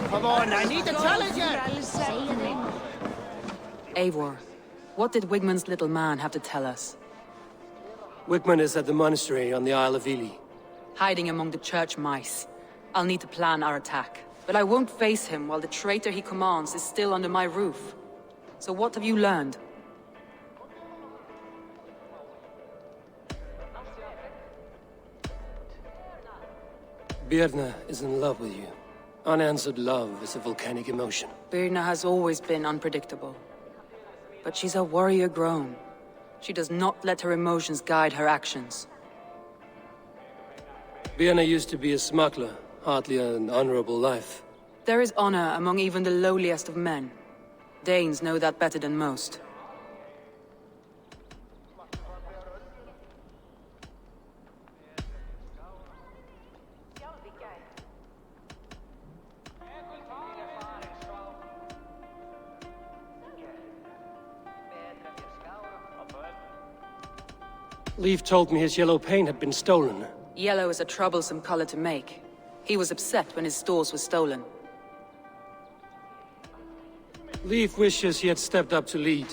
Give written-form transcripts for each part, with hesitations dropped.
Come on, I need intelligence! Eivor, what did Wigmund's little man have to tell us? Wigmund is at the monastery on the Isle of Ely. Hiding among the church mice. I'll need to plan our attack. But I won't face him while the traitor he commands is still under my roof. So what have you learned? Birna is in love with you. Unanswered love is a volcanic emotion. Birna has always been unpredictable. But she's a warrior grown. She does not let her emotions guide her actions. Birna used to be a smuggler, hardly an honorable life. There is honor among even the lowliest of men. Danes know that better than most. Leif told me his yellow paint had been stolen. Yellow is a troublesome color to make. He was upset when his stores were stolen. Leif wishes he had stepped up to lead,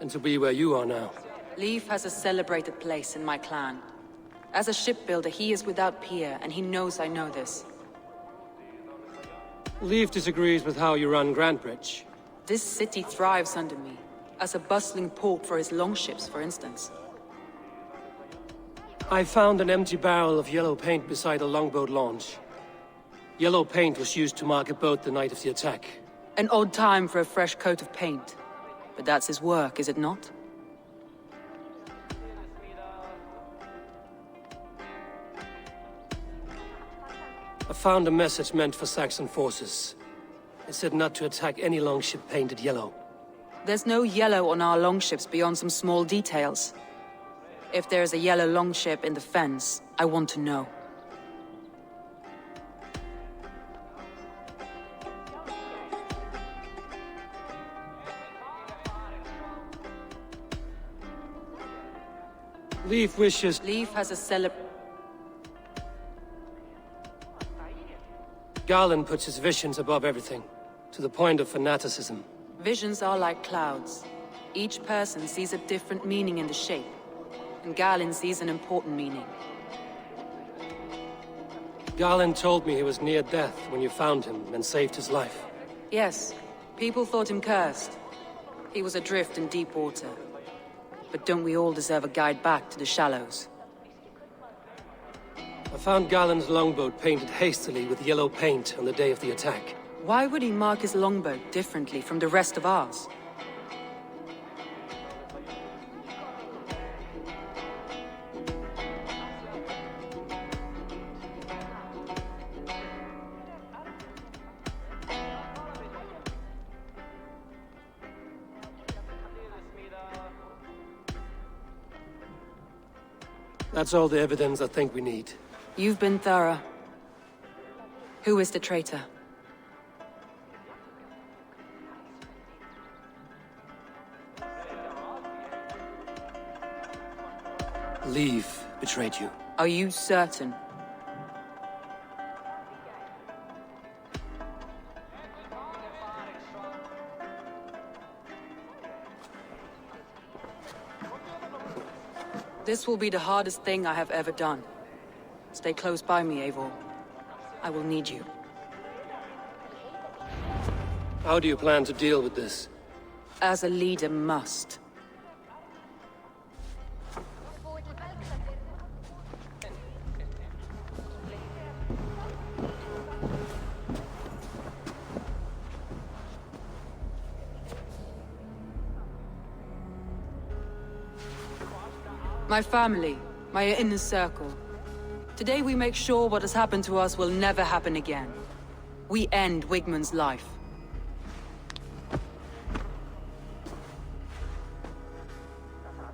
and to be where you are now. Leif has a celebrated place in my clan. As a shipbuilder, he is without peer, and he knows I know this. Leif disagrees with how you run Grantbridge. This city thrives under me, as a bustling port for his longships, for instance. I found an empty barrel of yellow paint beside a longboat launch. Yellow paint was used to mark a boat the night of the attack. An odd time for a fresh coat of paint. But that's his work, is it not? I found a message meant for Saxon forces. It said not to attack any longship painted yellow. There's no yellow on our longships beyond some small details. If there's a yellow longship in the fens, I want to know. Leif wishes... Leif has a Garland puts his visions above everything, to the point of fanaticism. Visions are like clouds. Each person sees a different meaning in the shape, and Garland sees an important meaning. Garland told me he was near death when you found him and saved his life. Yes, people thought him cursed. He was adrift in deep water. But don't we all deserve a guide back to the shallows? I found Garland's longboat painted hastily with yellow paint on the day of the attack. Why would he mark his longboat differently from the rest of ours? That's all the evidence I think we need. You've been thorough. Who is the traitor? Leif betrayed you. Are you certain? This will be the hardest thing I have ever done. Stay close by me, Eivor. I will need you. How do you plan to deal with this? As a leader must. My family, my inner circle. Today we make sure what has happened to us will never happen again. We end Wigmund's life.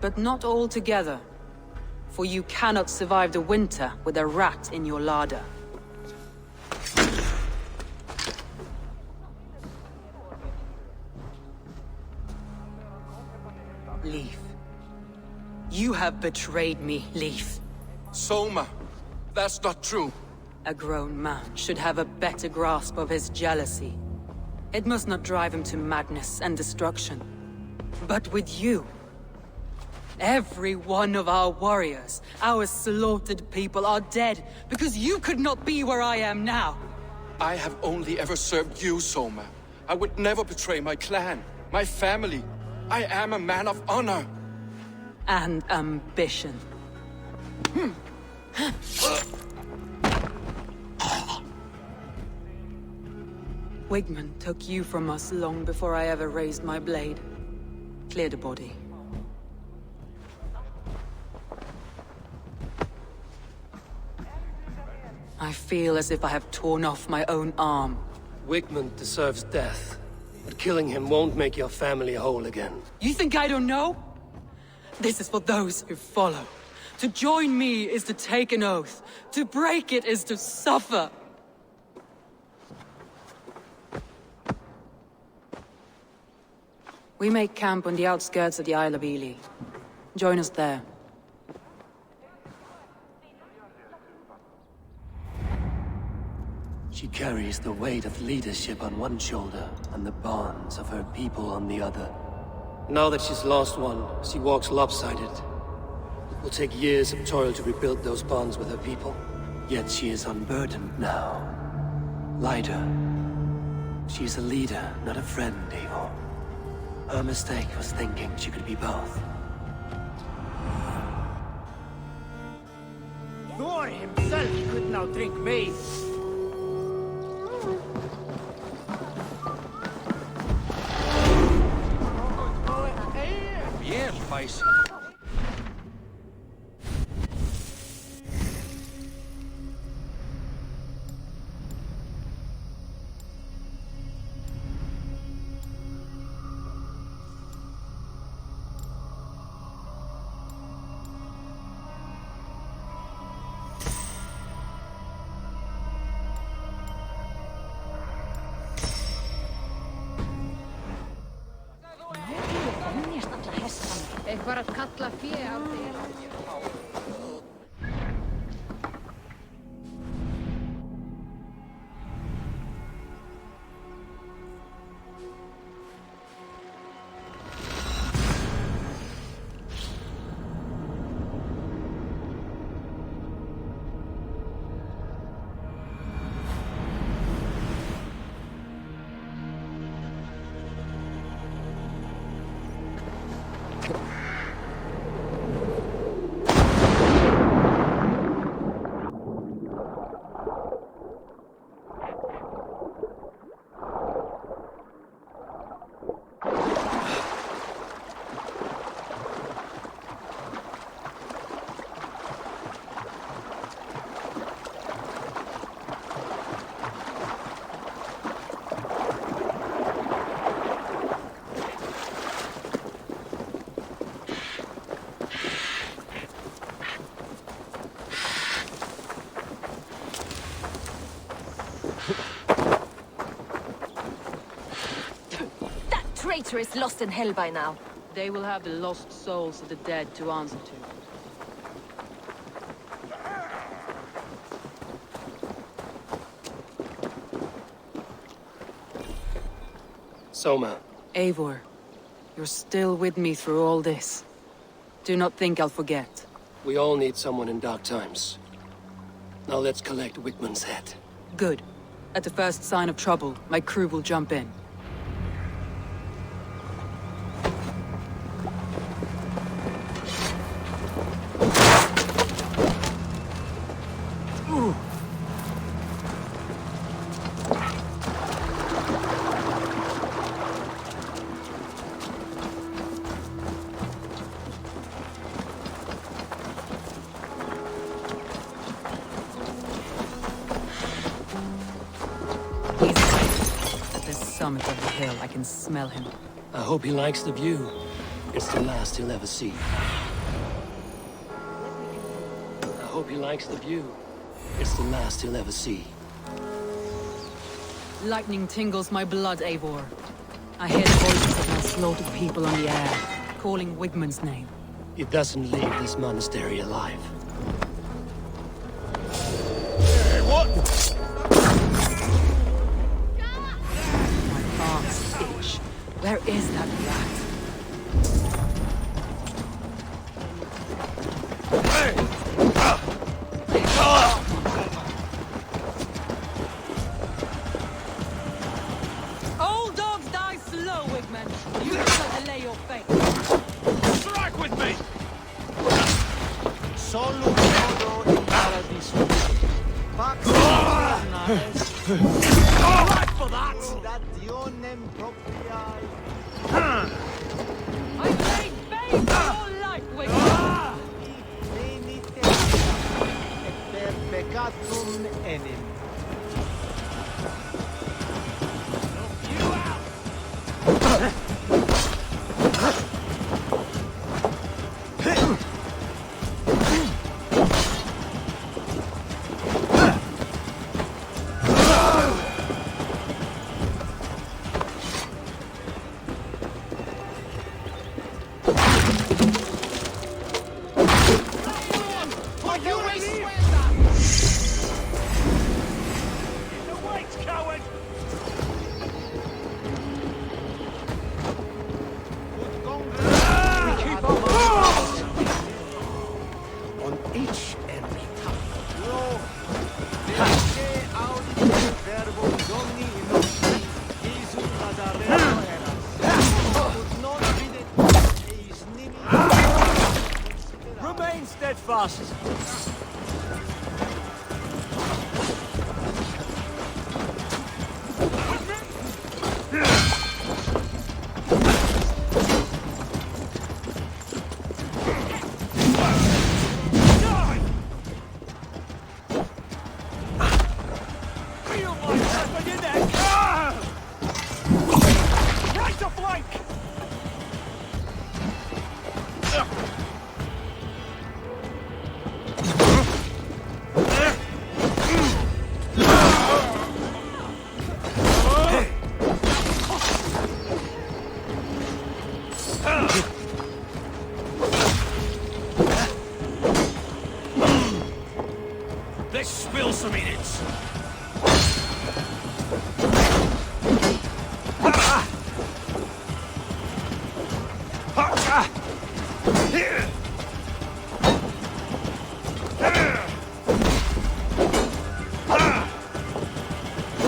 But not all together. For you cannot survive the winter with a rat in your larder. Leif. You have betrayed me, Leif. Soma, that's not true. A grown man should have a better grasp of his jealousy. It must not drive him to madness and destruction. But with you, every one of our warriors, our slaughtered people are dead because you could not be where I am now. I have only ever served you, Soma. I would never betray my clan, my family. I am a man of honor. And ambition. Wigman took you from us long before I ever raised my blade. Clear the body. I feel as if I have torn off my own arm. Wigman deserves death, but killing him won't make your family whole again. You think I don't know? This is for those who follow. To join me is to take an oath. To break it is to suffer. We make camp on the outskirts of the Isle of Ely. Join us there. She carries the weight of leadership on one shoulder and the bonds of her people on the other. Now that she's lost one, she walks lopsided. It will take years of toil to rebuild those bonds with her people. Yet she is unburdened now. Lighter. She is a leader, not a friend, Eivor. Her mistake was thinking she could be both. Thor himself could now drink maize. Bien, spicy. Eitthvað að kalla fé á þér. Traitor is lost in hell by now. They will have the lost souls of the dead to answer to. Soma. Eivor, you're still with me through all this. Do not think I'll forget. We all need someone in dark times. Now let's collect Wigman's head. Good. At the first sign of trouble, my crew will jump in. Summit of the hill, I can smell him. I hope he likes the view. It's the last he'll ever see. I hope he likes the view. It's the last he'll ever see. Lightning tingles my blood, Eivor. I hear the voices of my slaughtered people on the air, calling Wigman's name. He doesn't leave this monastery alive. Solum modo in paradiso. Pax Right for that! Dationem propriae. I pay feign for your life, Wicked! Venite et per peccatum enim. You out! Remain steadfast. Feel my weapon in there! Right to flank! Let's spill some innards.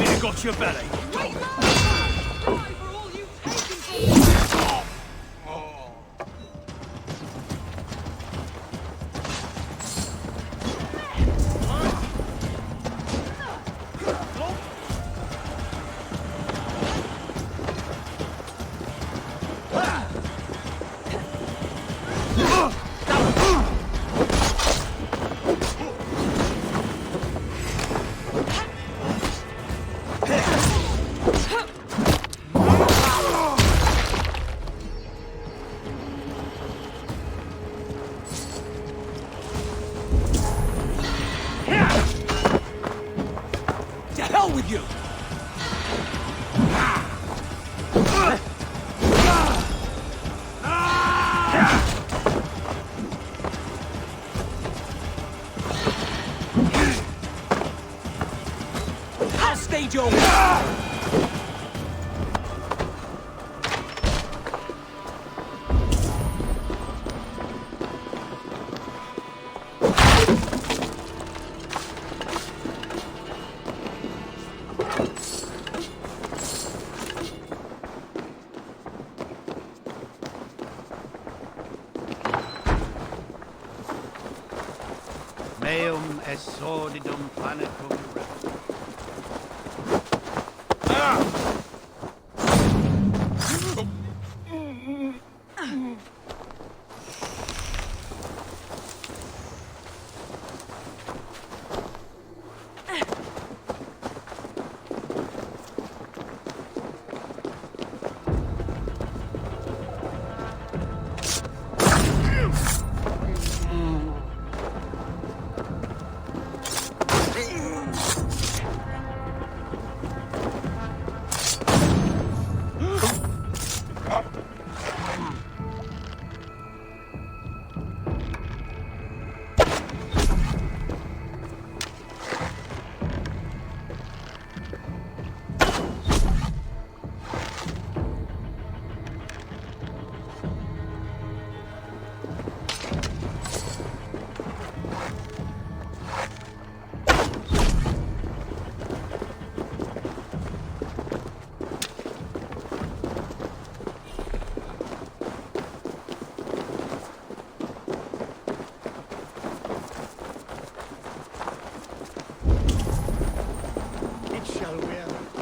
You got your belly. Wait, no! Die for all you've taken from me! To hell with you! I'll stage your Meum est sordidum planetum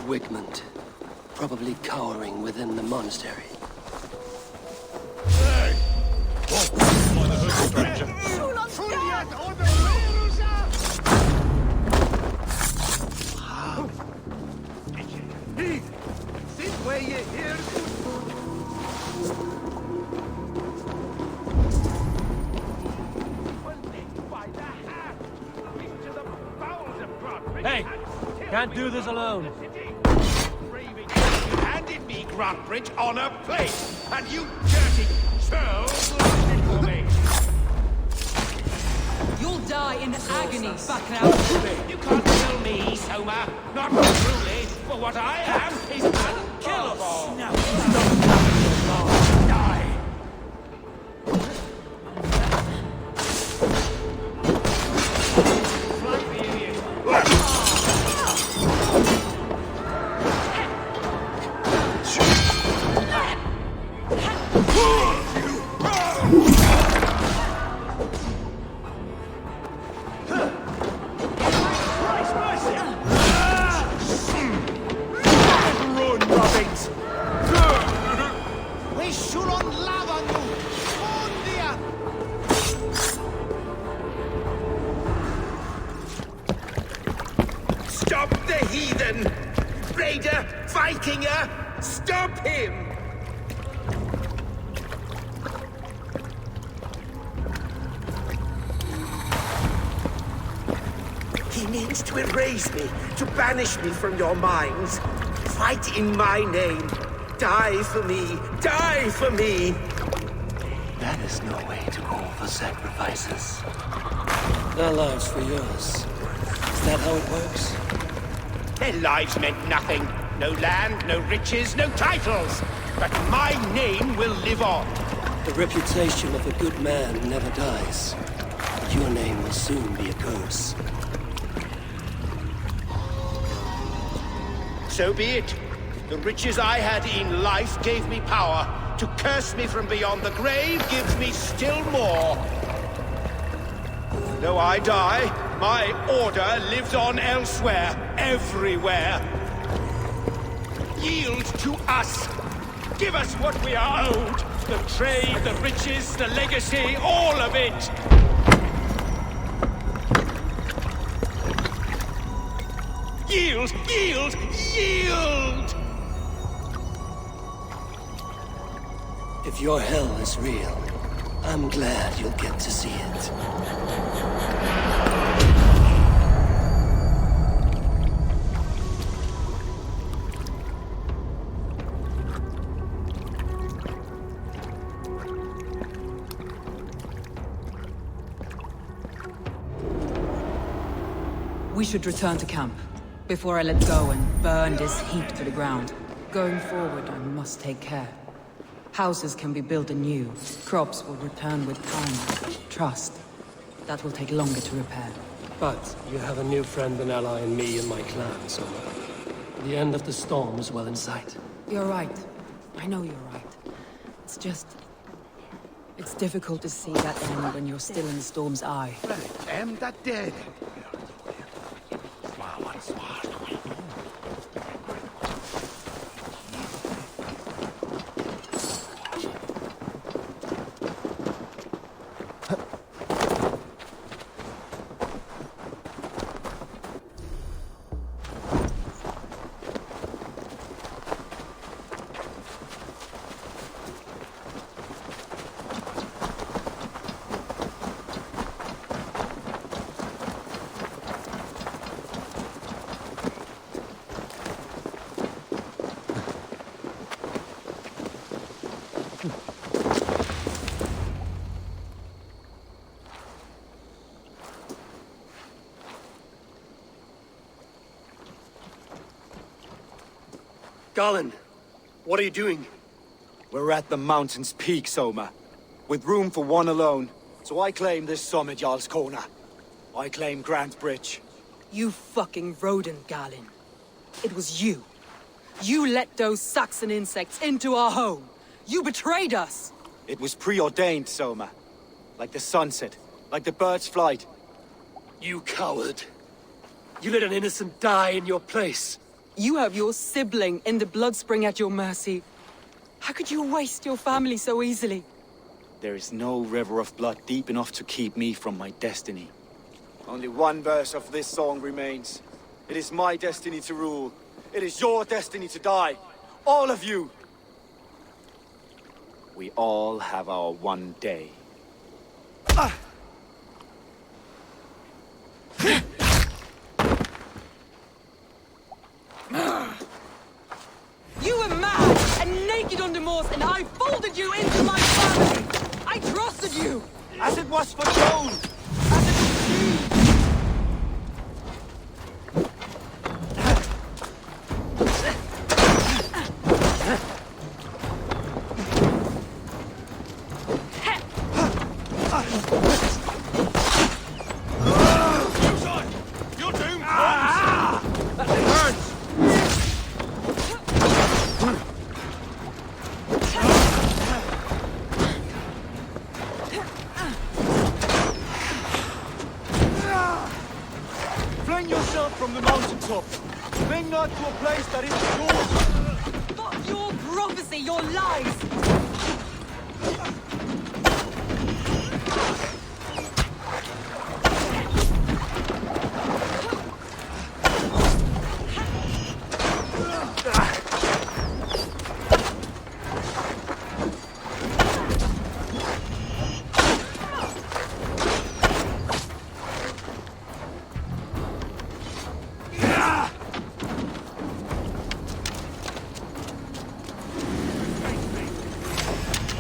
Wigmund, probably cowering within the monastery. Hey! What by the hood, stranger? Hey! Sit where you hear. Hey! Can't do this alone. You handed me Grantbridge on a plate, and you dirty churls lost it for me. You'll die in agony, Buckout. You can't kill me, Soma. Not truly, for what I am is unkillable. Now, Die. Fly the idiot. Run, Robbins! We should on lava nu! Oh dear! Stop the heathen! Raider! Vikinger! Stop him! He means to erase me, to banish me from your minds. Fight in my name. Die for me. Die for me. That is no way to call for sacrifices. Their lives for yours. Is that how it works? Their lives meant nothing. No land, no riches, no titles. But my name will live on. The reputation of a good man never dies. But your name will soon be a curse. So be it. The riches I had in life gave me power. To curse me from beyond the grave gives me still more. Though I die, my order lives on elsewhere, everywhere. Yield to us. Give us what we are owed. The trade, the riches, the legacy, all of it. Yield! Yield! Yield! If your hell is real, I'm glad you'll get to see it. We should return to camp, before I let go and burn this heap to the ground. Going forward, I must take care. Houses can be built anew. Crops will return with time. Trust. That will take longer to repair. But you have a new friend and ally in me and my clan, so the end of the storm is well in sight. You're right. I know you're right. It's just... it's difficult to see that end when you're still in the storm's eye. Am that dead? Garland, what are you doing? We're at the mountain's peak, Soma. With room for one alone. So I claim this summit, Jarl's Corner. I claim Grantbridge. You fucking rodent, Galen. It was you. You let those Saxon insects into our home. You betrayed us. It was preordained, Soma. Like the sunset, like the bird's flight. You coward. You let an innocent die in your place. You have your sibling in the Bloodspring at your mercy. How could you waste your family so easily? There is no river of blood deep enough to keep me from my destiny. Only one verse of this song remains. It is my destiny to rule. It is your destiny to die. All of you. We all have our one day. You were mad and naked on the moors, and I folded you into my family! I trusted you! As it was for Joan! As it was me! Fling yourself from the mountaintop! Fling not to a place that is yours! But your prophecy, your lies!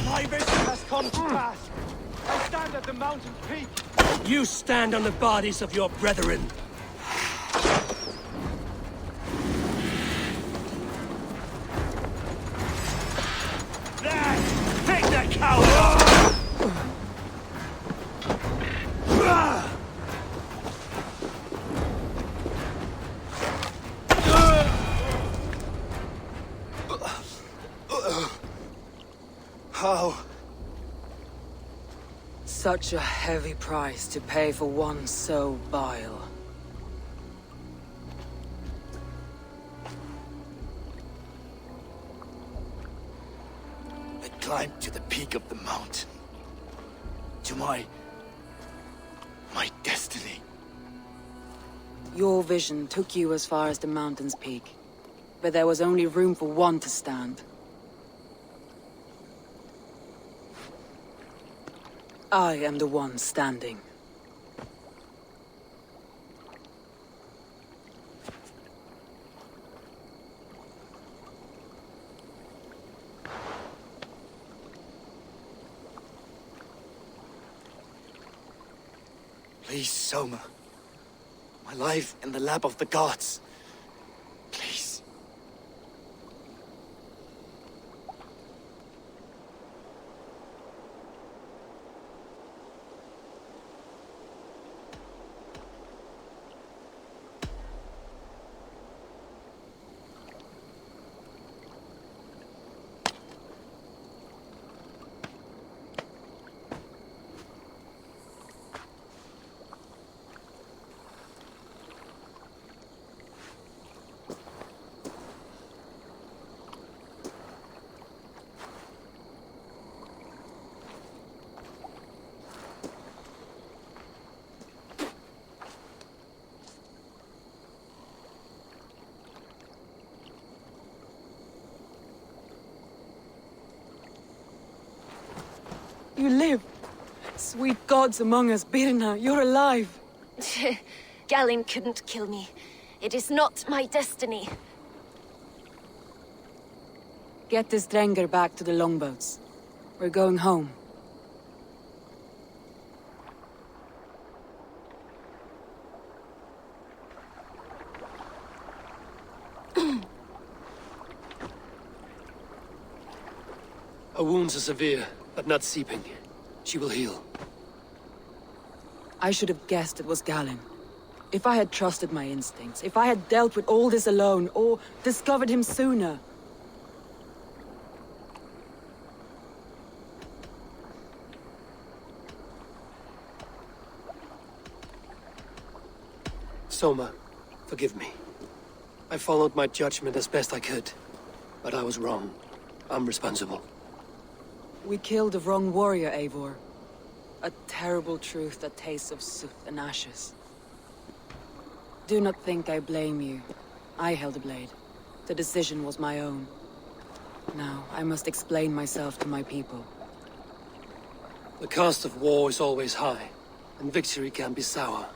My vision has come to pass! I stand at the mountain's peak! You stand on the bodies of your brethren. Take that coward! How? Such a heavy price to pay for one so vile. I climbed to the peak of the mountain. To my destiny. Your vision took you as far as the mountain's peak, but there was only room for one to stand. I am the one standing. Please, Soma. My life in the lap of the gods. Please. You live! Sweet gods among us, Birna, you're alive! Galinn couldn't kill me. It is not my destiny. Get this Drenger back to the longboats. We're going home. Her wounds are severe, but not seeping. She will heal. I should have guessed it was Galinn. If I had trusted my instincts, if I had dealt with all this alone, or discovered him sooner. Soma, forgive me. I followed my judgment as best I could. But I was wrong. I'm responsible. We killed the wrong warrior, Eivor. A terrible truth that tastes of soot and ashes. Do not think I blame you. I held the blade. The decision was my own. Now, I must explain myself to my people. The cost of war is always high, and victory can be sour.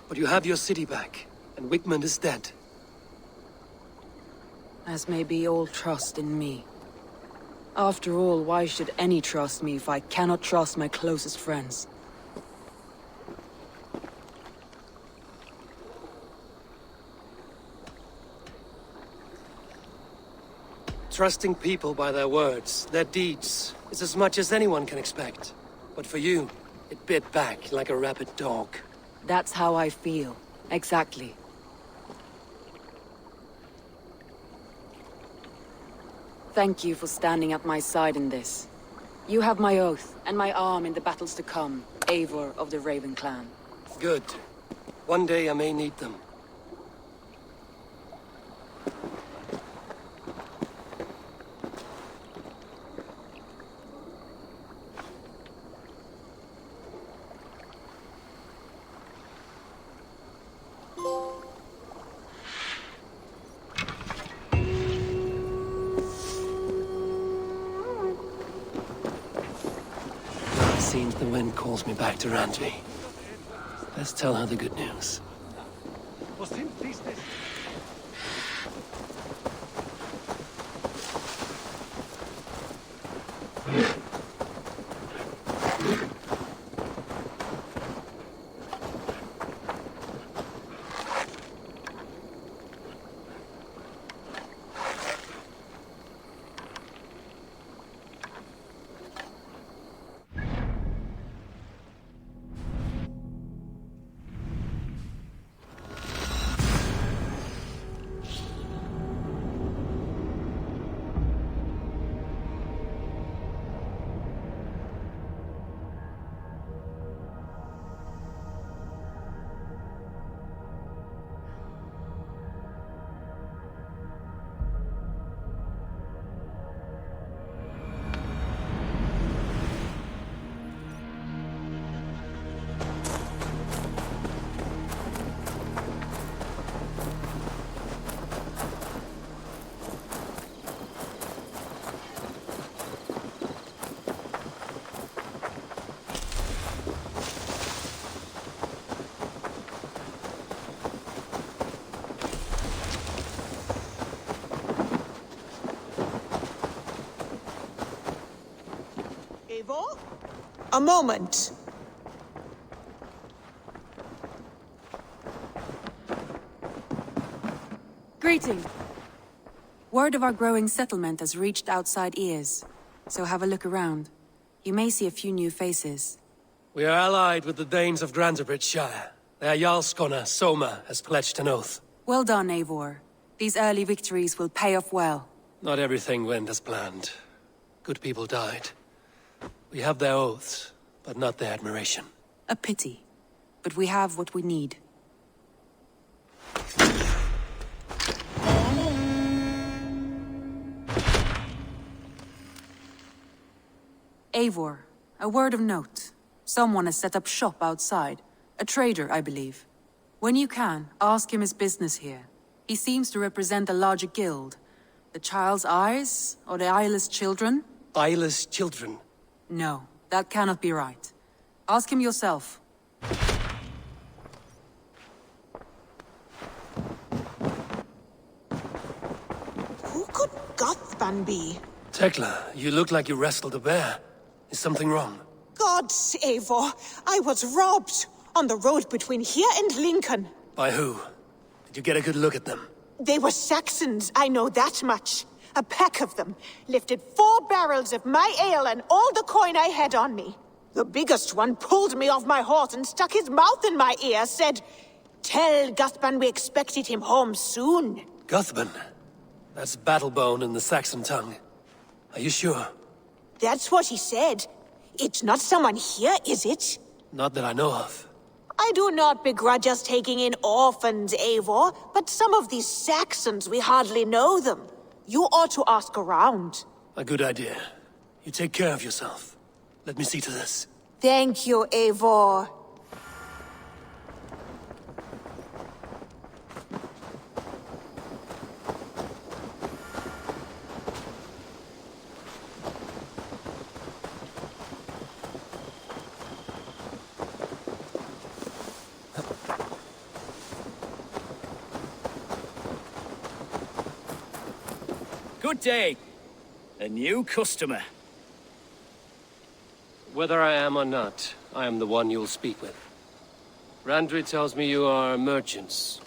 But you have your city back, and Wigmund is dead. As may be all trust in me. After all, why should any trust me if I cannot trust my closest friends? Trusting people by their words, their deeds, is as much as anyone can expect. But for you, it bit back like a rabid dog. That's how I feel. Exactly. Thank you for standing at my side in this. You have my oath, and my arm in the battles to come, Eivor of the Raven clan. Good. One day I may need them. Seems the wind calls me back to Randvi. Let's tell her the good news. Eivor? A moment. Greeting. Word of our growing settlement has reached outside ears, so have a look around. You may see a few new faces. We are allied with the Danes of Grantebridgeshire. Their Jarlskona, Soma, has pledged an oath. Well done, Eivor. These early victories will pay off well. Not everything went as planned. Good people died. We have their oaths, but not their admiration. A pity. But we have what we need. Eivor, a word of note. Someone has set up shop outside. A trader, I believe. When you can, ask him his business here. He seems to represent a larger guild. The Child's Eyes, or the Eyeless Children? Eyeless children? No, that cannot be right. Ask him yourself. Who could Gothban be? Tekla, you look like you wrestled a bear. Is something wrong? Gods, Eivor, I was robbed on the road between here and Lincoln. By who? Did you get a good look at them? They were Saxons, I know that much. A pack of them lifted 4 barrels of my ale and all the coin I had on me. The biggest one pulled me off my horse and stuck his mouth in my ear, said, "Tell Guthban we expected him home soon." Guthban? That's Battlebone in the Saxon tongue. Are you sure? That's what he said. It's not someone here, is it? Not that I know of. I do not begrudge us taking in orphans, Eivor, but some of these Saxons, we hardly know them. You ought to ask around. A good idea. You take care of yourself. Let me see to this. Thank you, Eivor. Good day. A new customer. Whether I am or not, I am the one you'll speak with. Randri tells me you are merchants.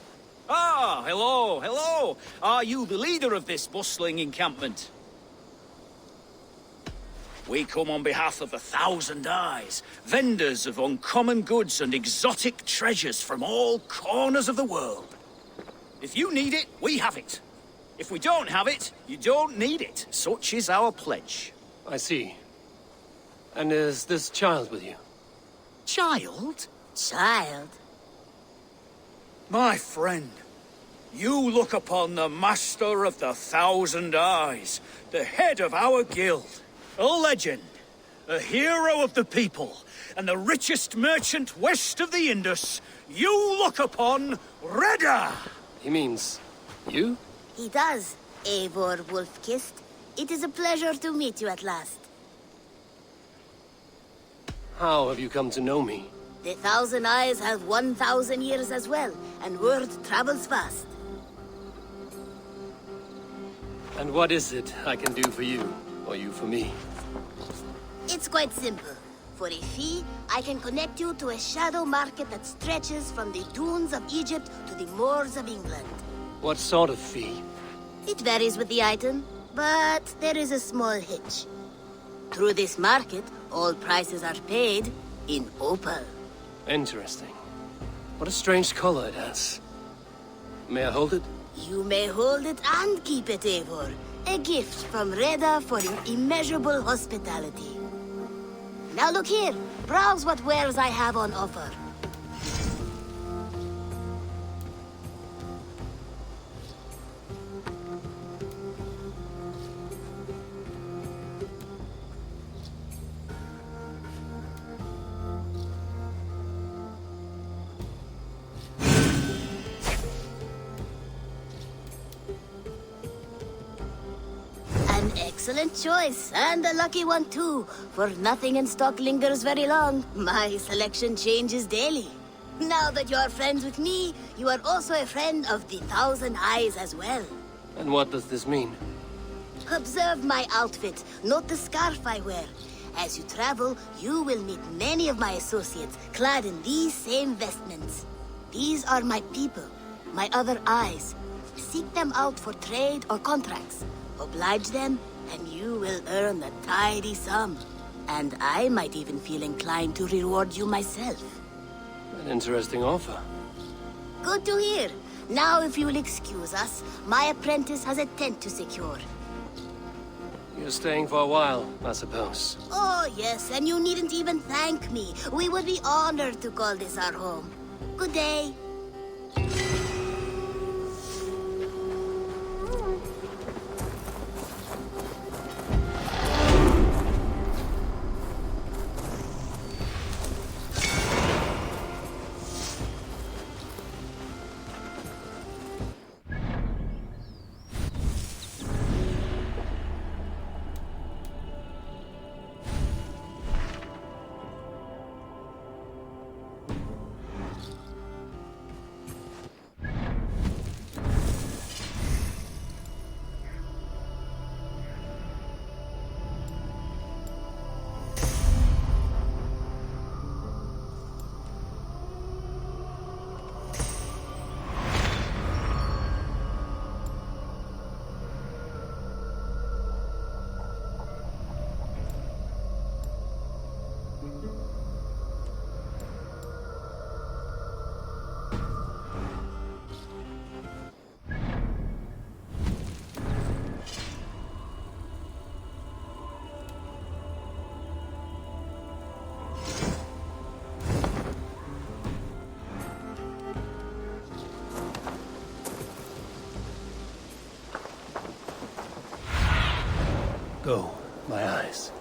Ah, hello, hello. Are you the leader of this bustling encampment? We come on behalf of 1,000 Eyes, vendors of uncommon goods and exotic treasures from all corners of the world. If you need it, we have it. If we don't have it, you don't need it. Such is our pledge. I see. And is this child with you? Child? Child? My friend, you look upon the master of the 1,000 Eyes, the head of our guild, a legend, a hero of the people, and the richest merchant west of the Indus. You look upon Reda! He means you? He does, Eivor Wolf-Kissed. It is a pleasure to meet you at last. How have you come to know me? The 1,000 Eyes have 1,000 years as well, and word travels fast. And what is it I can do for you, or you for me? It's quite simple. For a fee, I can connect you to a shadow market that stretches from the dunes of Egypt to the moors of England. What sort of fee? It varies with the item, but there is a small hitch. Through this market, all prices are paid in opal. Interesting. What a strange color it has. May I hold it? You may hold it and keep it, Eivor. A gift from Reda for your immeasurable hospitality. Now look here. Browse what wares I have on offer. Excellent choice, and a lucky one too, for nothing in stock lingers very long. My selection changes daily. Now that you are friends with me, you are also a friend of the 1,000 Eyes as well. And what does this mean? Observe my outfit, note the scarf I wear. As you travel, you will meet many of my associates, clad in these same vestments. These are my people, my other eyes. Seek them out for trade or contracts. Oblige them, and you will earn a tidy sum. And I might even feel inclined to reward you myself. An interesting offer. Good to hear. Now, if you will excuse us, my apprentice has a tent to secure. You're staying for a while, I suppose. Oh, yes, and you needn't even thank me. We would be honored to call this our home. Good day. Go, my eyes.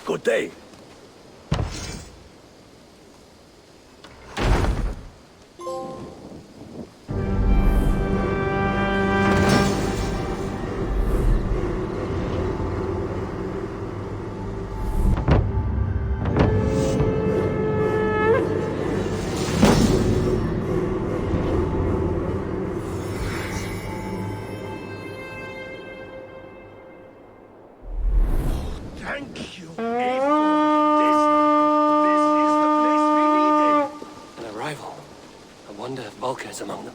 Good day. Thank you, Eivor. This is the place we needed. An arrival. I wonder if Volker is among them.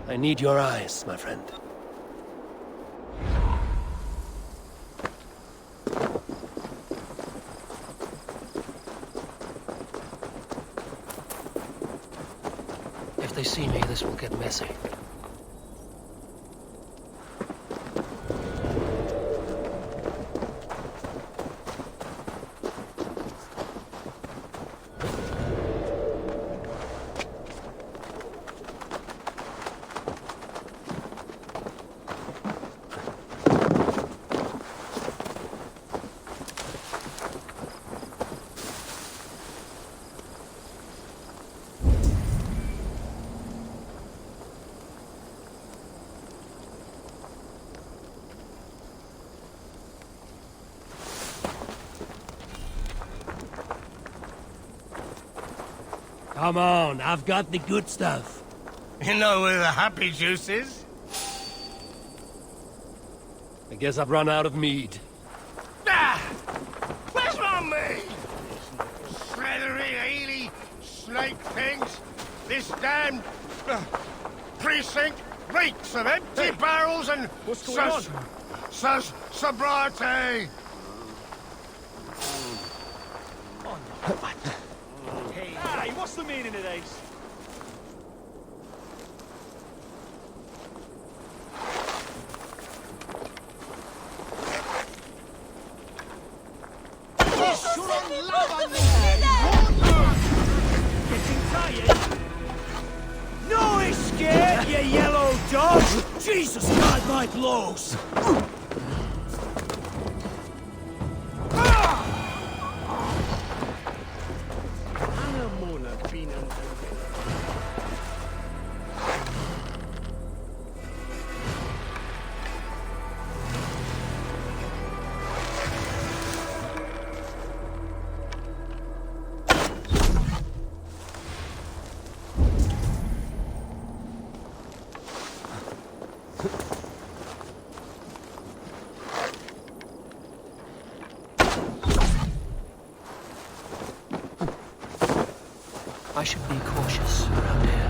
I need your eyes, my friend. If they see me, this will get messy. Come on, I've got the good stuff. You know where the happy juice is? I guess I've run out of mead. Ah! Where's my mead? Slithery, eely, snake things. This damned precinct reeks of empty barrels and What's going on? sobriety. Hey, what's the meaning of this? Getting tired? No escape, you yellow dog! Jesus God, my blows! I should be cautious around here.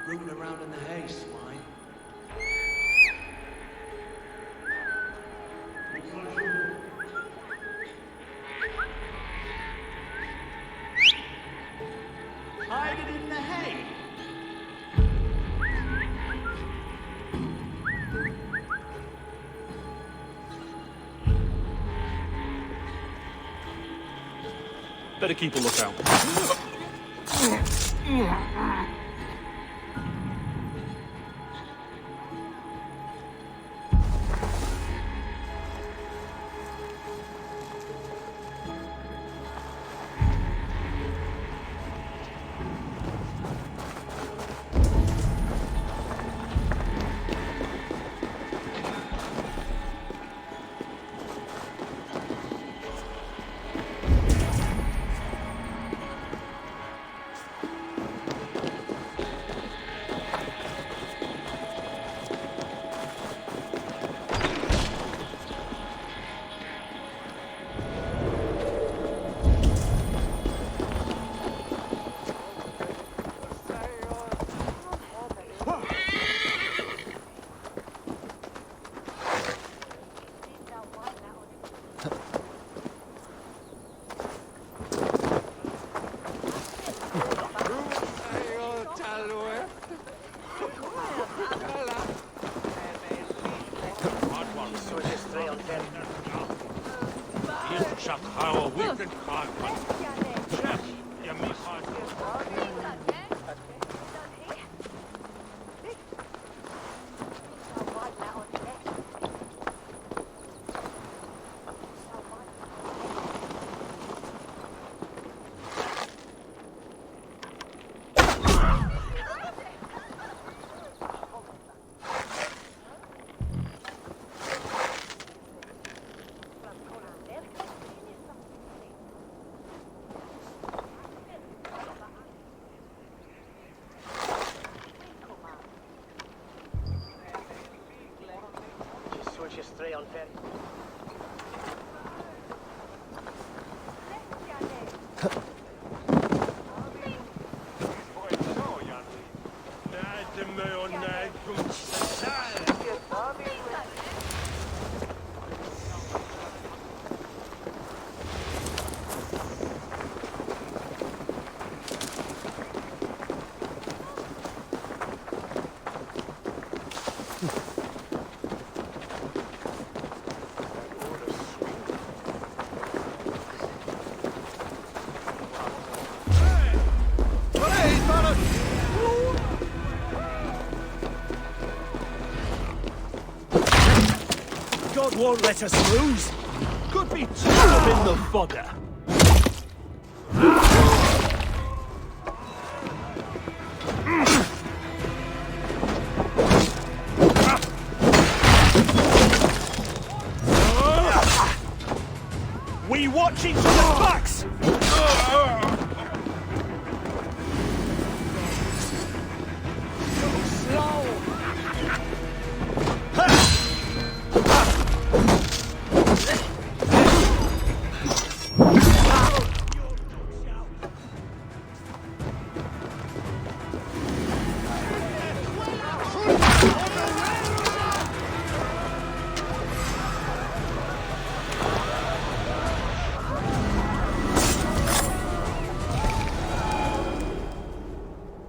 Roaming around in the hay, swine. Hide it in the hay. Better keep a lookout. God won't let us lose. Could be two of them in the fodder. We watch each other's backs!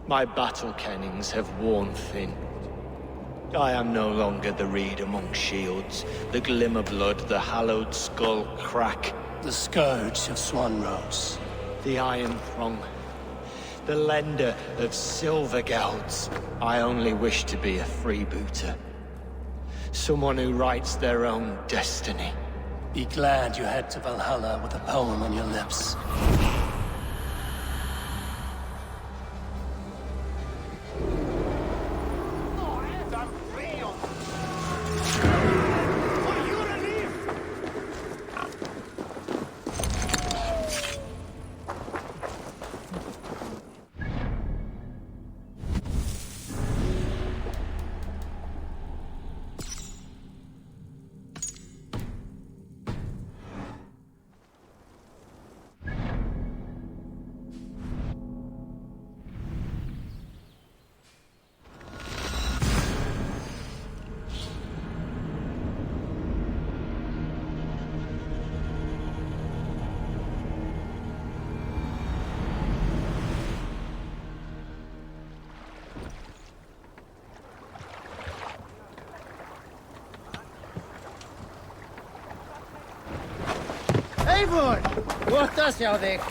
My battle kennings have worn thin. I am no longer the reed among shields, the glimmer blood, the hallowed skull crack. The scourge of Swanrose. The iron throng. The lender of silver gelds. I only wish to be a freebooter. Someone who writes their own destiny. Be glad you head to Valhalla with a poem on your lips. Eivor! What hjá þig?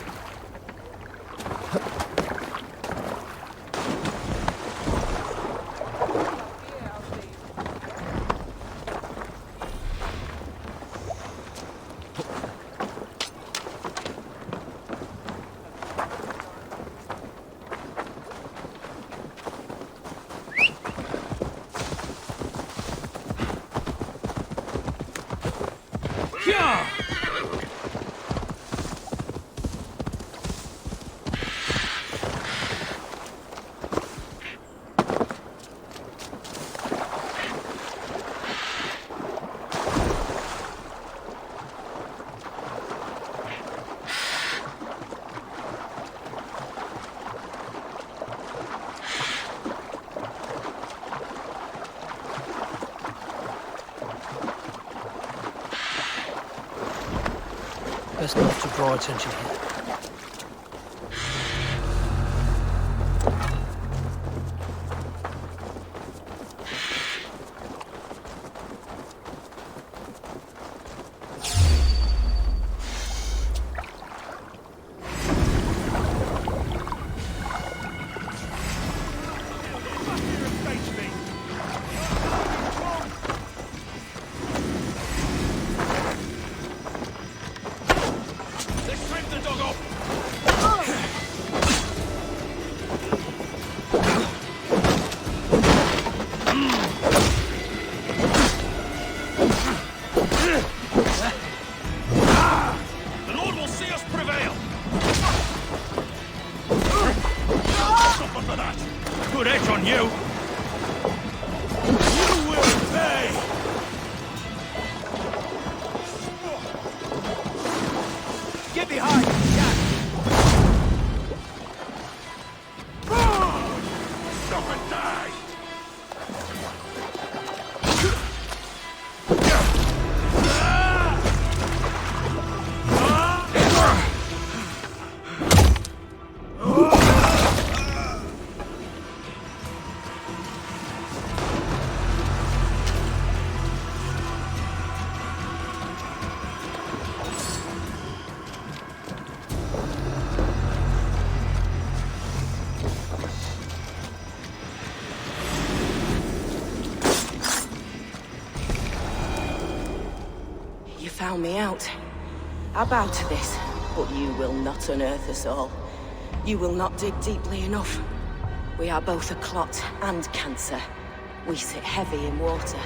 Best not to draw attention here. found me out. I bow to this, but you will not unearth us all. You will not dig deeply enough. We are both a clot and cancer. We sit heavy in water,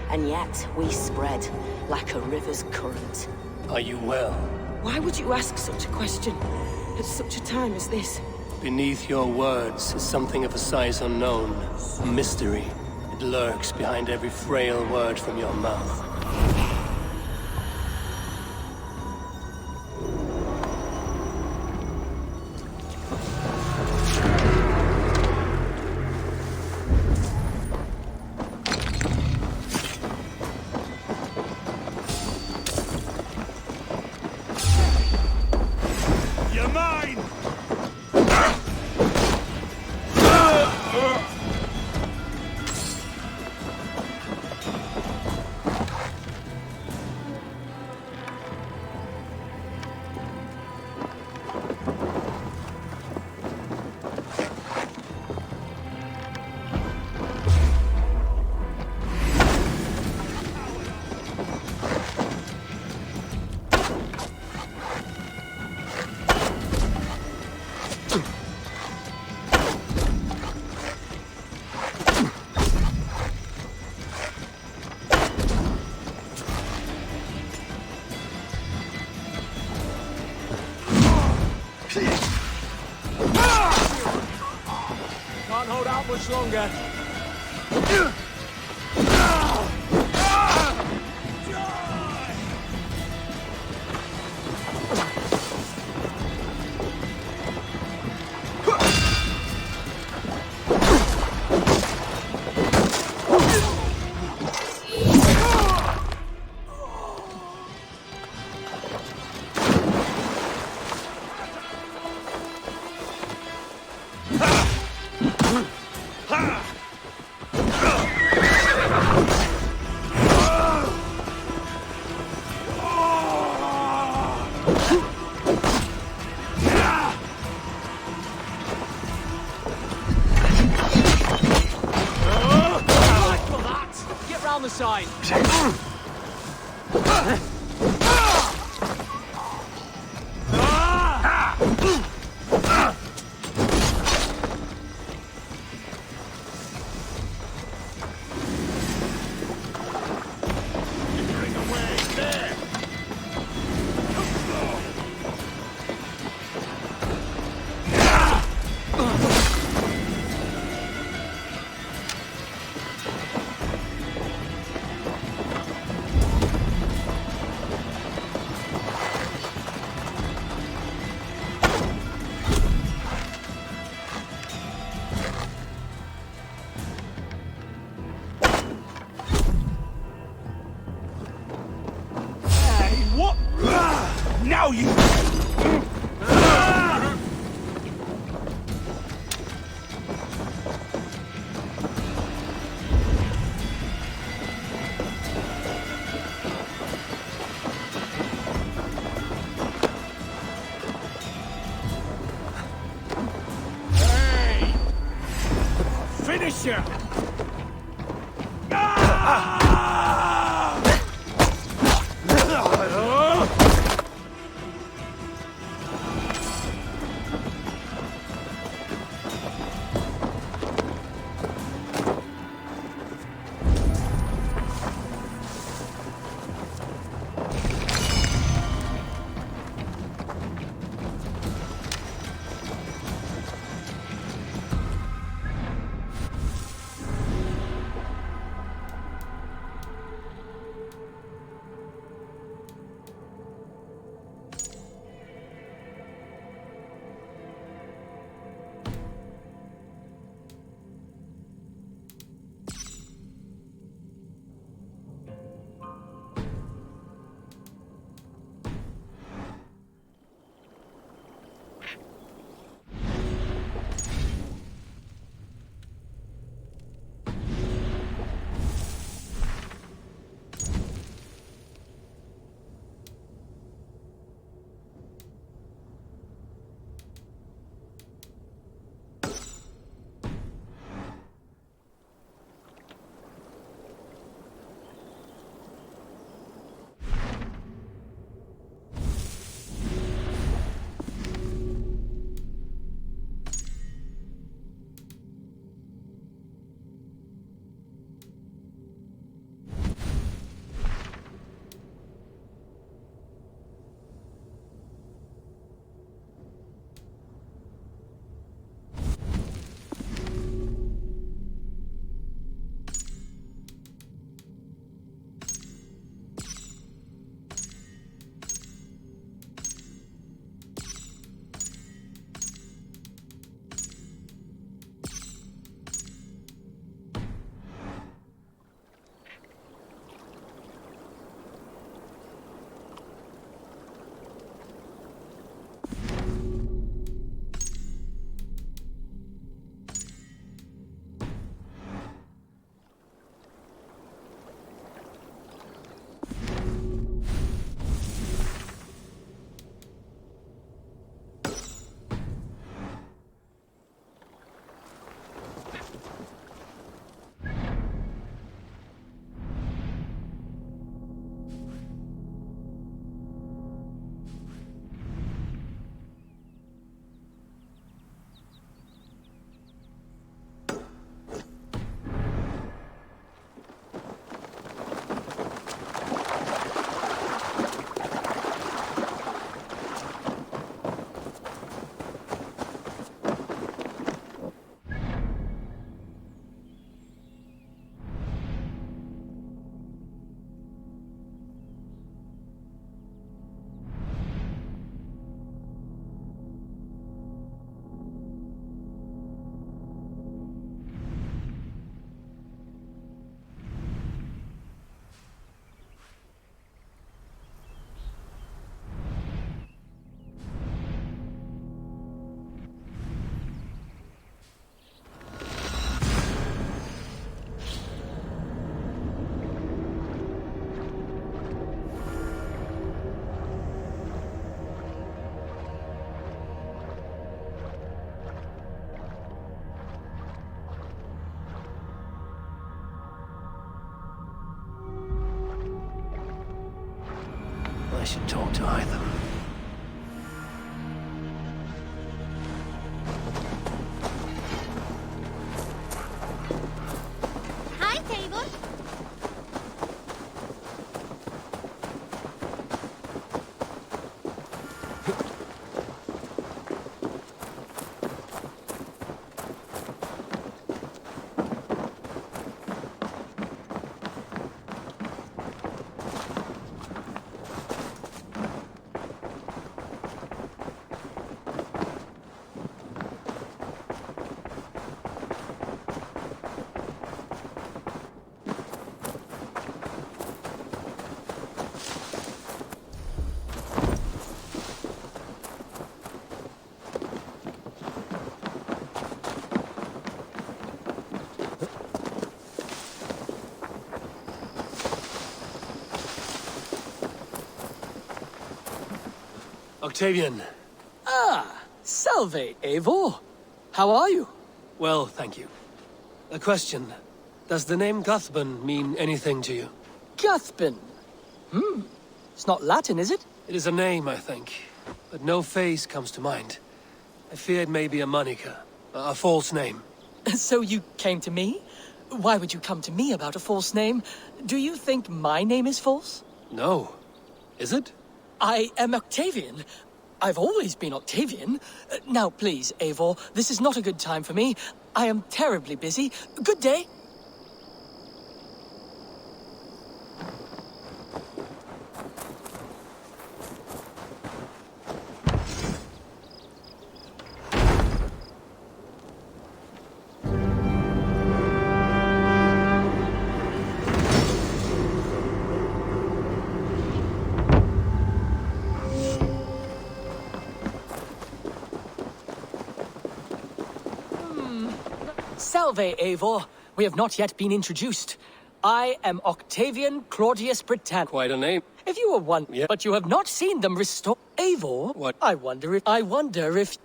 and yet we spread like a river's current. Are you well? Why would you ask such a question at such a time as this? Beneath your words is something of a size unknown. A mystery. It lurks behind every frail word from your mouth. Can't hold out much longer. Side. Now you... Hey! Finish ya! should talk to either. Hi, Eivor. Octavian. Ah, salve, Eivor. How are you? Well, thank you. A question. Does the name Guthbun mean anything to you? Guthbun. It's not Latin, is it? It is a name, I think. But no face comes to mind. I fear it may be a moniker. A false name. So you came to me? Why would you come to me about a false name? Do you think my name is false? No. Is it? I am Octavian. I've always been Octavian. Now, please, Eivor, this is not a good time for me. I am terribly busy. Good day. Salve, Eivor. We have not yet been introduced. I am Octavian Claudius Britannicus. Quite a name. If you were one, Yeah. But you have not seen them restore. Eivor? What? I wonder if...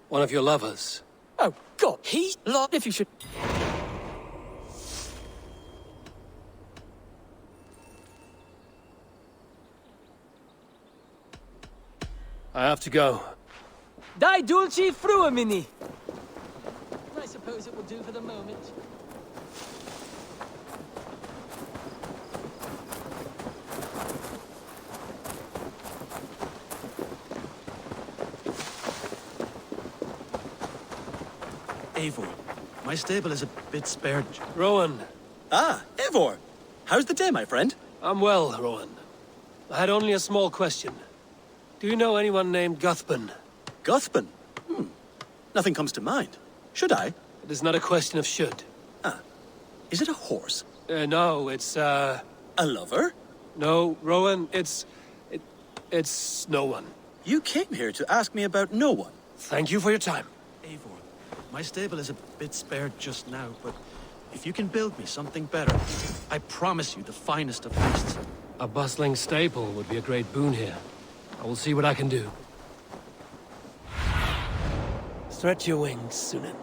One of your lovers. Oh, God. If you should... I have to go. Die dulci fruamini. I suppose it will do for the moment. Eivor, my stable is a bit spared. Rowan. Ah, Eivor! How's the day, my friend? I'm well, Rowan. I had only a small question. Do you know anyone named Guthbun? Guthbun? Nothing comes to mind. Should I? It is not a question of should. Ah. Is it a horse? No, it's, A lover? No, Rowan, it's no one. You came here to ask me about no one. Thank you for your time. Eivor, my stable is a bit spared just now, but if you can build me something better, I promise you the finest of beasts. A bustling stable would be a great boon here. I will see what I can do. Stretch your wings, Sýnin.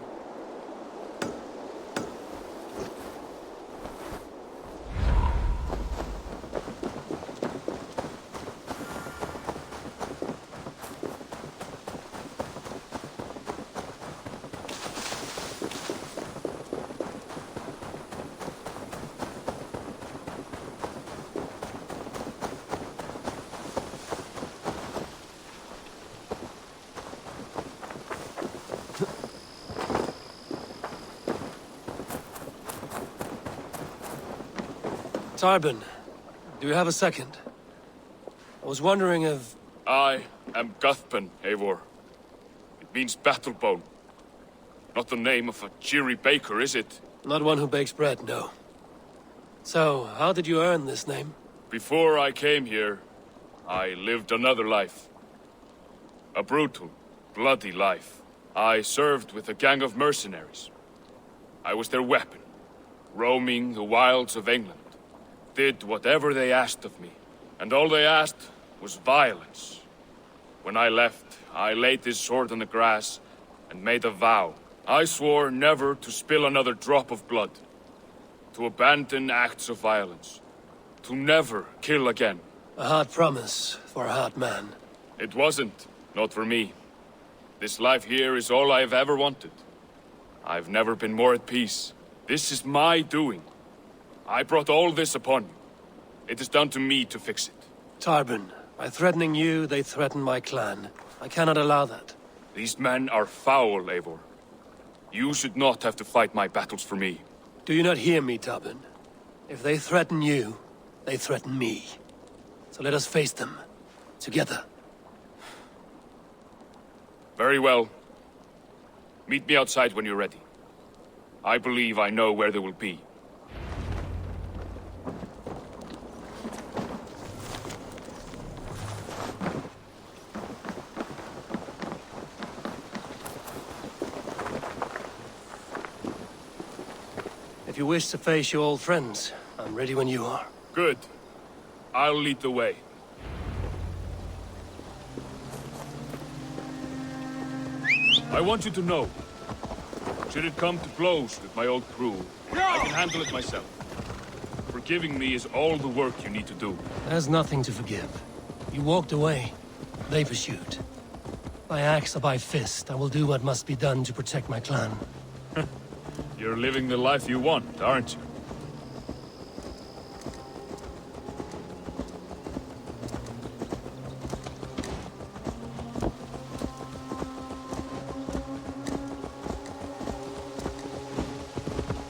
Tarbin, do you have a second? I was wondering if... I am Guthbun, Eivor. It means battlebone. Not the name of a cheery baker, is it? Not one who bakes bread, no. So, how did you earn this name? Before I came here, I lived another life. A brutal, bloody life. I served with a gang of mercenaries. I was their weapon, roaming the wilds of England. Did whatever they asked of me, and all they asked was violence. When I left, I laid this sword on the grass and made a vow. I swore never to spill another drop of blood, to abandon acts of violence, to never kill again. A hard promise for a hard man. It wasn't. Not for me. This life here is all I've ever wanted. I've never been more at peace. This is my doing. I brought all this upon you. It is down to me to fix it. Tarbin, by threatening you, they threaten my clan. I cannot allow that. These men are foul, Eivor. You should not have to fight my battles for me. Do you not hear me, Tarbin? If they threaten you, they threaten me. So let us face them. Together. Very well. Meet me outside when you're ready. I believe I know where they will be. If you wish to face your old friends, I'm ready when you are. Good. I'll lead the way. I want you to know, should it come to blows with my old crew, I can handle it myself. Forgiving me is all the work you need to do. There's nothing to forgive. You walked away. They pursued. By axe or by fist, I will do what must be done to protect my clan. You're living the life you want, aren't you?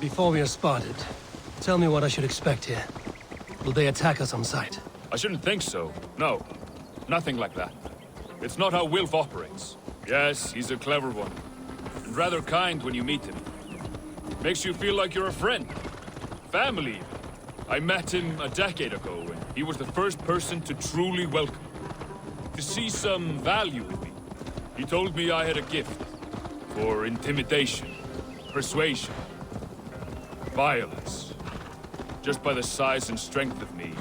Before we are spotted, tell me what I should expect here. Will they attack us on sight? I shouldn't think so. No. Nothing like that. It's not how Wilf operates. Yes, he's a clever one. And rather kind when you meet him. Makes you feel like you're a friend. Family. I met him a decade ago, and he was the first person to truly welcome me. To see some value in me. He told me I had a gift. For intimidation. Persuasion. Violence. Just by the size and strength of me,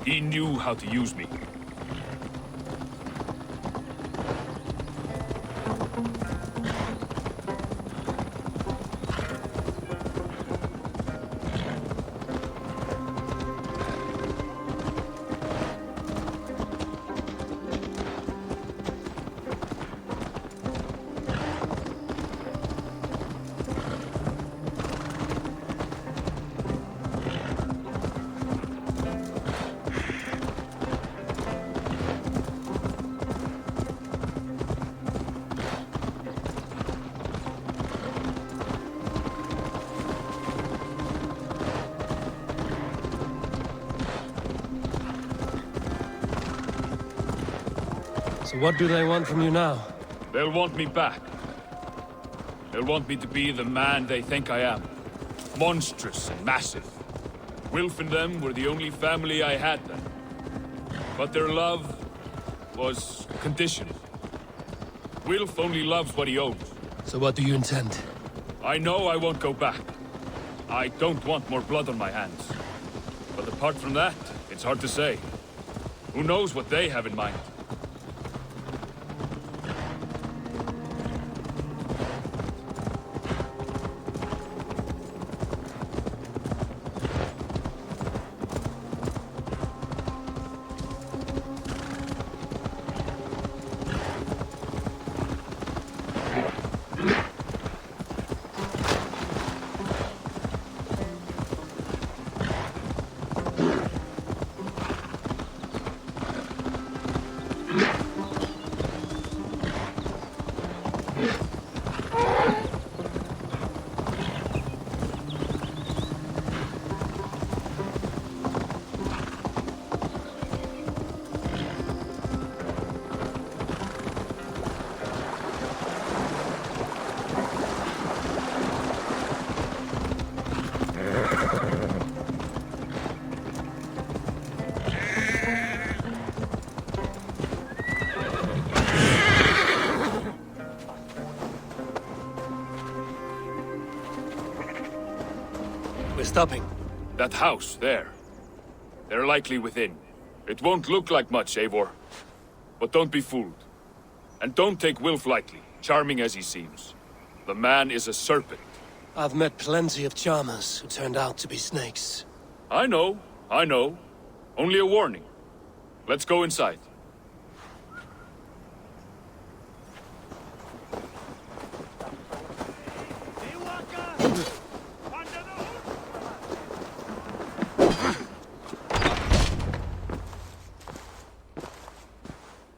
he knew how to use me. So what do they want from you now? They'll want me back. They'll want me to be the man they think I am. Monstrous and massive. Wilf and them were the only family I had then. But their love was conditional. Wilf only loves what he owns. So what do you intend? I know I won't go back. I don't want more blood on my hands. But apart from that, it's hard to say. Who knows what they have in mind? We're stopping. That house, there. They're likely within. It won't look like much, Eivor. But don't be fooled. And don't take Wilf lightly, charming as he seems. The man is a serpent. I've met plenty of charmers who turned out to be snakes. I know. Only a warning. Let's go inside.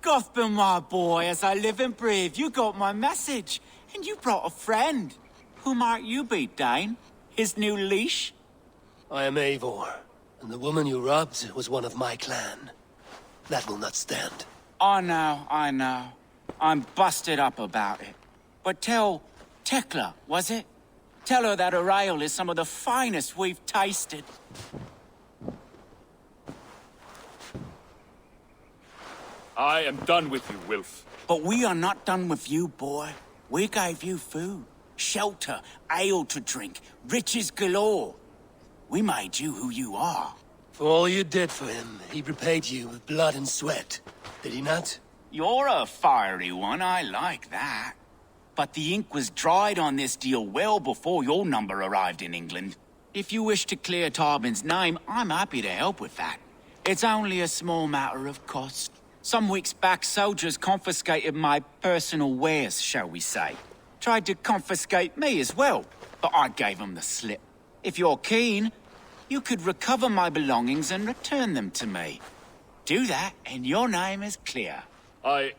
Gothman, my boy, as I live and breathe, you got my message. And you brought a friend. Who might you be, Dane? His new leash? I am Eivor, and the woman you robbed was one of my clan. That will not stand. I know. I'm busted up about it. But tell Tekla, was it? Tell her that her ale is some of the finest we've tasted. I am done with you, Wilf. But we are not done with you, boy. We gave you food, shelter, ale to drink, riches galore. We made you who you are. For all you did for him, he repaid you with blood and sweat. Did he not? You're a fiery one, I like that. But the ink was dried on this deal well before your number arrived in England. If you wish to clear Tarbin's name, I'm happy to help with that. It's only a small matter of cost. Some weeks back, soldiers confiscated my personal wares, shall we say. Tried to confiscate me as well, but I gave them the slip. If you're keen, you could recover my belongings and return them to me. Do that, and your name is clear. I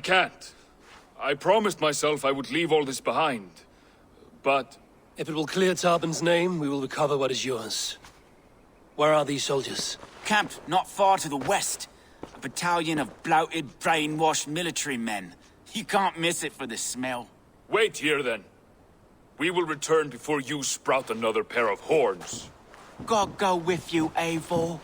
can't. I promised myself I would leave all this behind. But... If it will clear Tarbin's name, we will recover what is yours. Where are these soldiers? Camped not far to the west. A battalion of bloated, brainwashed military men. You can't miss it for the smell. Wait here, then. We will return before you sprout another pair of horns. God go with you, Eivor.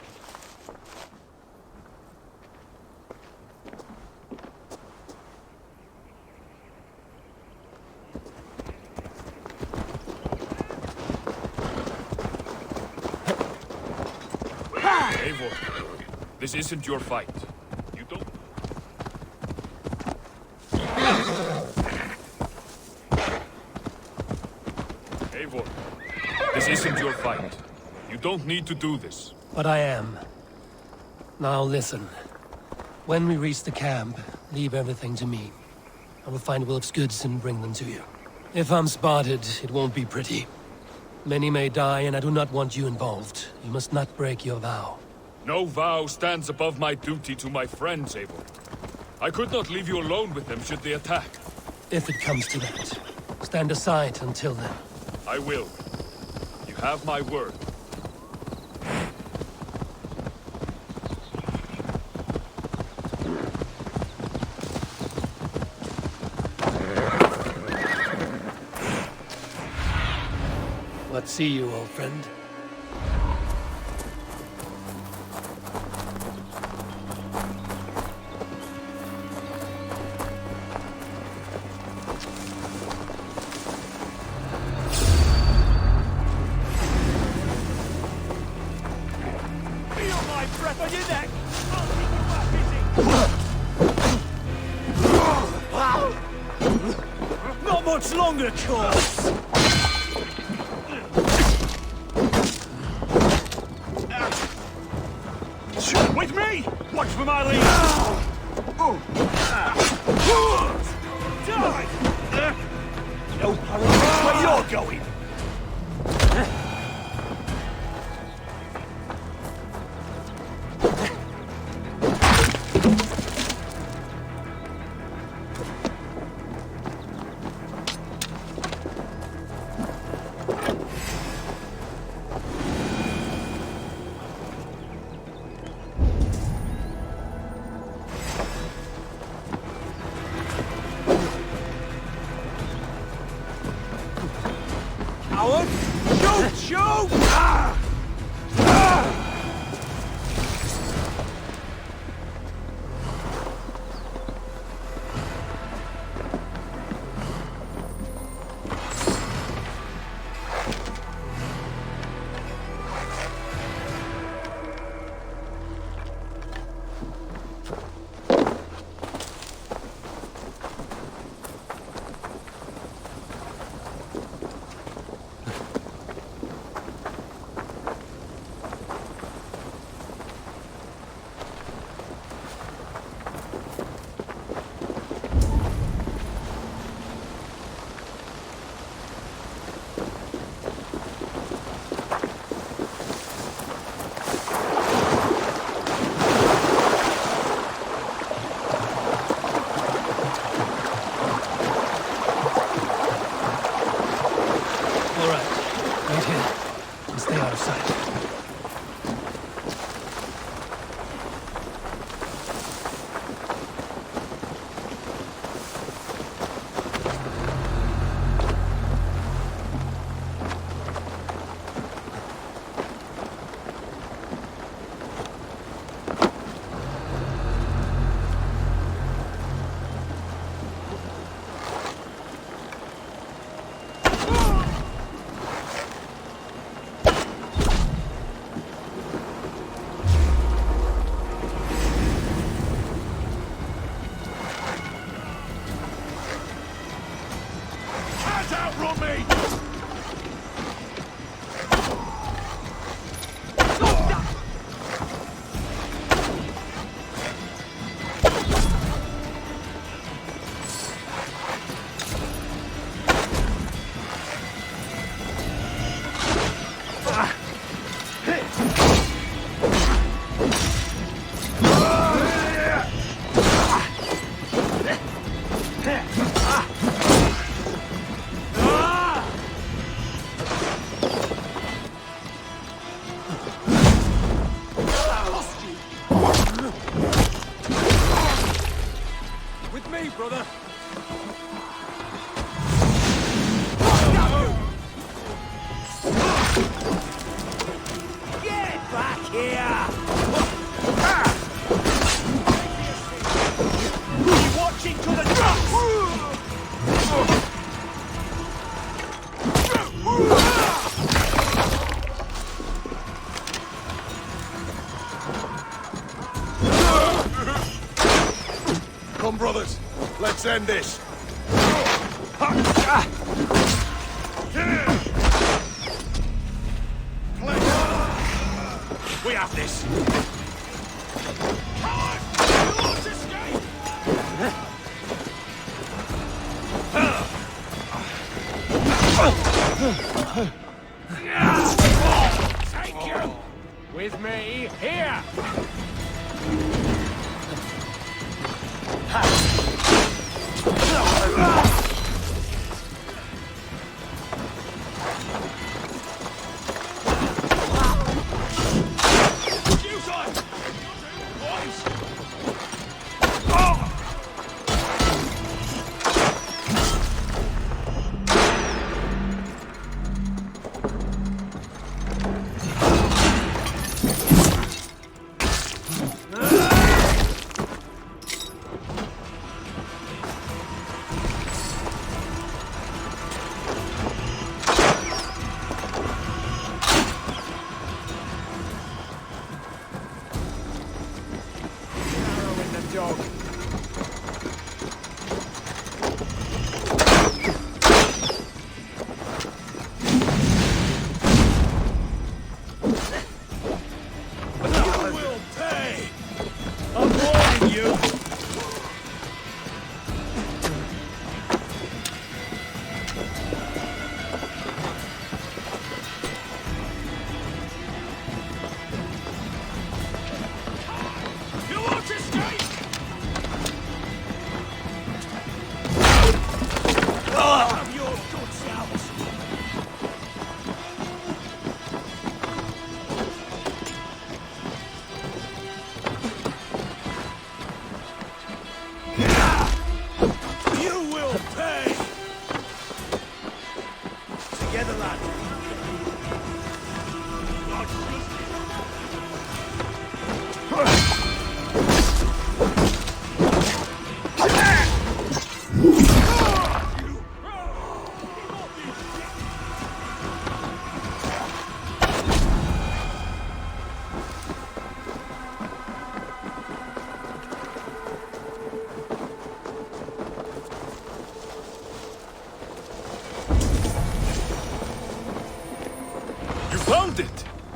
Eivor, this isn't your fight. You don't... Eivor, this isn't your fight. You don't need to do this. But I am. Now listen. When we reach the camp, leave everything to me. I will find Wilf's goods and bring them to you. If I'm spotted, it won't be pretty. Many may die, and I do not want you involved. You must not break your vow. No vow stands above my duty to my friends, Eivor. I could not leave you alone with them should they attack. If it comes to that, stand aside until then. I will. You have my word. What see you, old friend? Feel my breath on your neck! I'll keep you busy! Not much longer, corpse! With me! Watch for my lead! Die! No hurry, where you're going! Shoot! Shoot! Sight. Come, brothers. Let's end this. We have this. Take you! With me, here!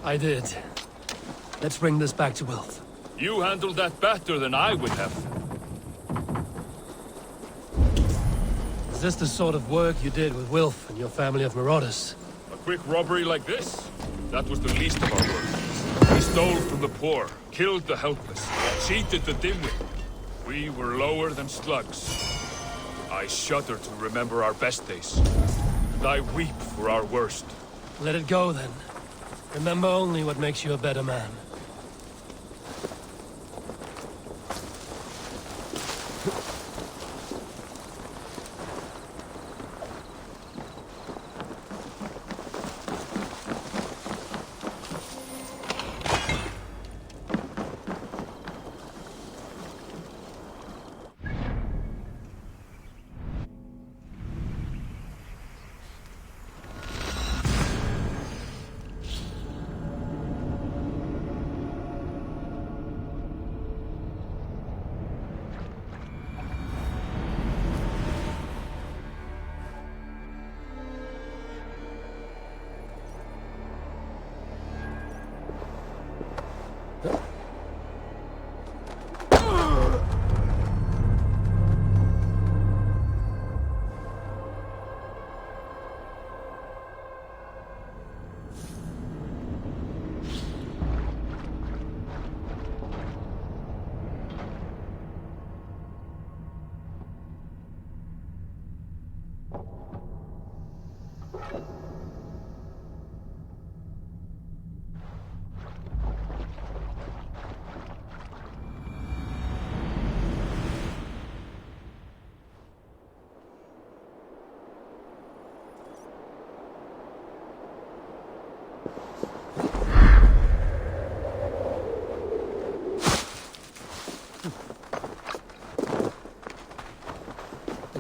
I did. Let's bring this back to Wilf. You handled that better than I would have. Is this the sort of work you did with Wilf and your family of marauders? A quick robbery like this? That was the least of our work. We stole from the poor, killed the helpless, cheated the dimwit. We were lower than slugs. I shudder to remember our best days. And I weep for our worst. Let it go, then. Remember only what makes you a better man.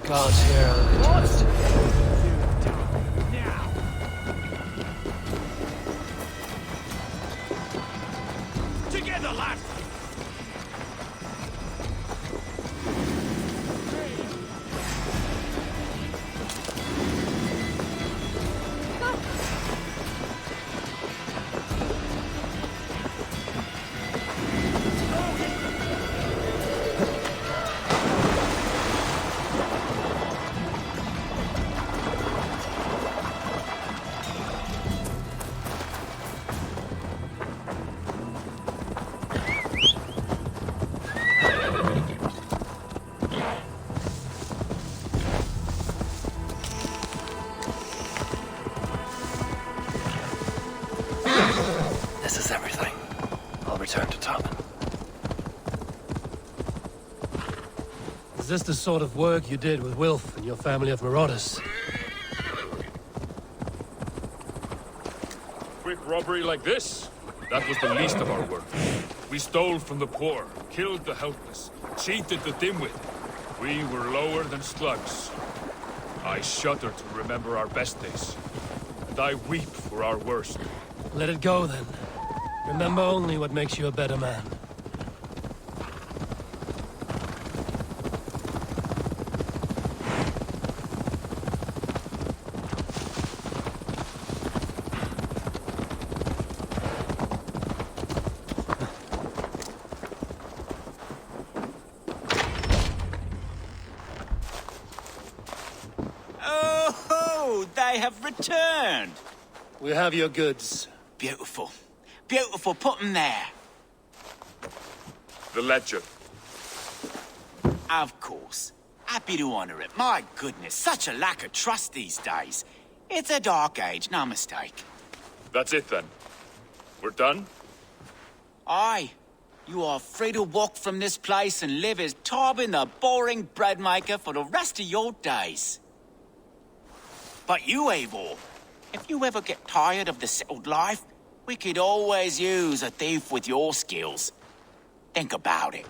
Guards here are vigilant. Together, lad! This is everything. I'll return to Tarpon. Is this the sort of work you did with Wilf and your family of marauders? Quick robbery like this? That was the least of our work. We stole from the poor, killed the helpless, cheated the dimwit. We were lower than slugs. I shudder to remember our best days. And I weep for our worst. Let it go, then. Remember only what makes you a better man. Oh, they have returned. We have your goods. Beautiful. Beautiful, put them there. The ledger. Of course. Happy to honor it. My goodness, such a lack of trust these days. It's a dark age, no mistake. That's it then. We're done? Aye. You are free to walk from this place and live as Tobin the boring bread maker for the rest of your days. But you, Eivor, if you ever get tired of the settled life, we could always use a thief with your skills. Think about it.